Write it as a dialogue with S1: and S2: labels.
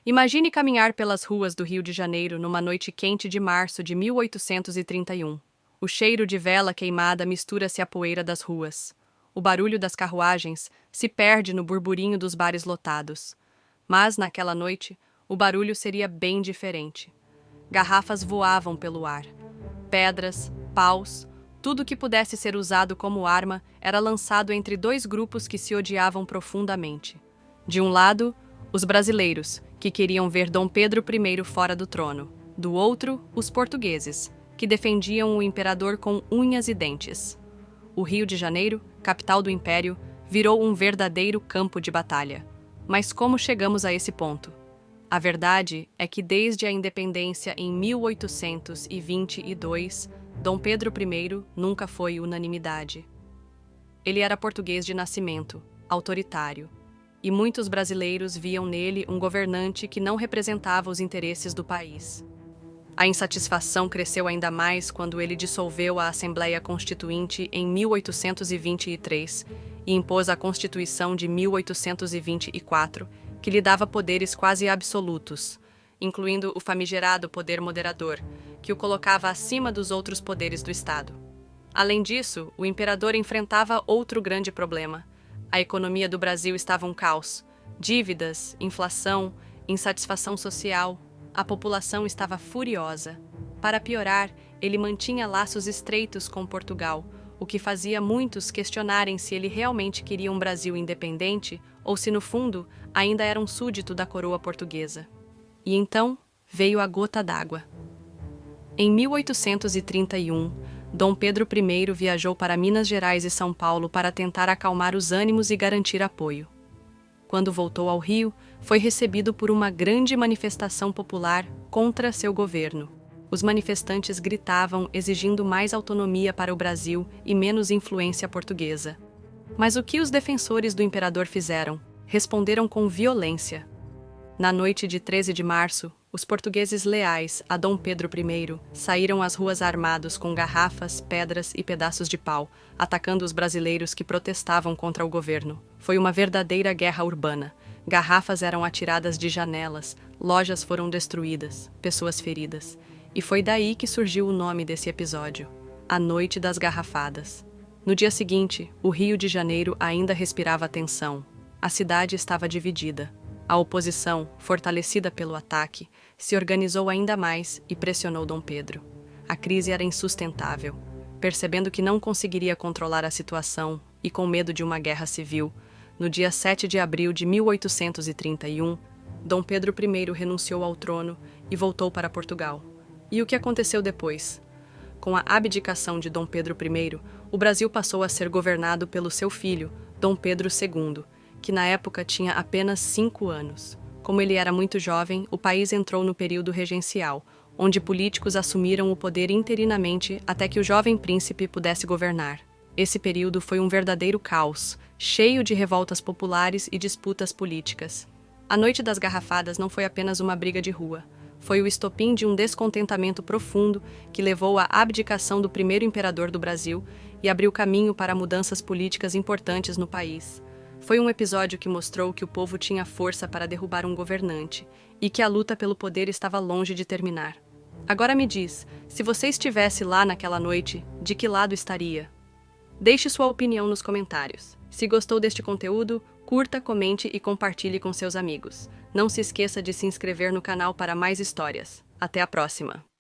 S1: Imagine caminhar pelas ruas do Rio de Janeiro numa noite quente de março de 1831. O cheiro de vela queimada mistura-se à poeira das ruas. O barulho das carruagens se perde no burburinho dos bares lotados. Mas, naquela noite, o barulho seria bem diferente. Garrafas voavam pelo ar. Pedras, paus, tudo que pudesse ser usado como arma era lançado entre dois grupos que se odiavam profundamente. De um lado, os brasileiros, que queriam ver Dom Pedro I fora do trono. Do outro, os portugueses, que defendiam o imperador com unhas e dentes. O Rio de Janeiro, capital do Império, virou um verdadeiro campo de batalha. Mas como chegamos a esse ponto? A verdade é que desde a independência em 1822, Dom Pedro I nunca foi unanimidade. Ele era português de nascimento, autoritário, e muitos brasileiros viam nele um governante que não representava os interesses do país. A insatisfação cresceu ainda mais quando ele dissolveu a Assembleia Constituinte em 1823 e impôs a Constituição de 1824, que lhe dava poderes quase absolutos, incluindo o famigerado poder moderador, que o colocava acima dos outros poderes do Estado. Além disso, o imperador enfrentava outro grande problema. A economia do Brasil estava um caos. Dívidas, inflação, insatisfação social. A população estava furiosa. Para piorar, ele mantinha laços estreitos com Portugal, o que fazia muitos questionarem se ele realmente queria um Brasil independente ou se, no fundo, ainda era um súdito da coroa portuguesa. E então veio a gota d'água. Em 1831, Dom Pedro I viajou para Minas Gerais e São Paulo para tentar acalmar os ânimos e garantir apoio. Quando voltou ao Rio, foi recebido por uma grande manifestação popular contra seu governo. Os manifestantes gritavam exigindo mais autonomia para o Brasil e menos influência portuguesa. Mas o que os defensores do imperador fizeram? Responderam com violência. Na noite de 13 de março, os portugueses leais a Dom Pedro I saíram às ruas armados com garrafas, pedras e pedaços de pau, atacando os brasileiros que protestavam contra o governo. Foi uma verdadeira guerra urbana. Garrafas eram atiradas de janelas, lojas foram destruídas, pessoas feridas. E foi daí que surgiu o nome desse episódio, a Noite das Garrafadas. No dia seguinte, o Rio de Janeiro ainda respirava tensão. A cidade estava dividida. A oposição, fortalecida pelo ataque, se organizou ainda mais e pressionou Dom Pedro. A crise era insustentável. Percebendo que não conseguiria controlar a situação e com medo de uma guerra civil, no dia 7 de abril de 1831, Dom Pedro I renunciou ao trono e voltou para Portugal. E o que aconteceu depois? Com a abdicação de Dom Pedro I, o Brasil passou a ser governado pelo seu filho, Dom Pedro II, que na época tinha apenas 5 anos. Como ele era muito jovem, o país entrou no período regencial, onde políticos assumiram o poder interinamente até que o jovem príncipe pudesse governar. Esse período foi um verdadeiro caos, cheio de revoltas populares e disputas políticas. A Noite das Garrafadas não foi apenas uma briga de rua. Foi o estopim de um descontentamento profundo que levou à abdicação do primeiro imperador do Brasil e abriu caminho para mudanças políticas importantes no país. Foi um episódio que mostrou que o povo tinha força para derrubar um governante e que a luta pelo poder estava longe de terminar. Agora me diz, se você estivesse lá naquela noite, de que lado estaria? Deixe sua opinião nos comentários. Se gostou deste conteúdo, curta, comente e compartilhe com seus amigos. Não se esqueça de se inscrever no canal para mais histórias. Até a próxima!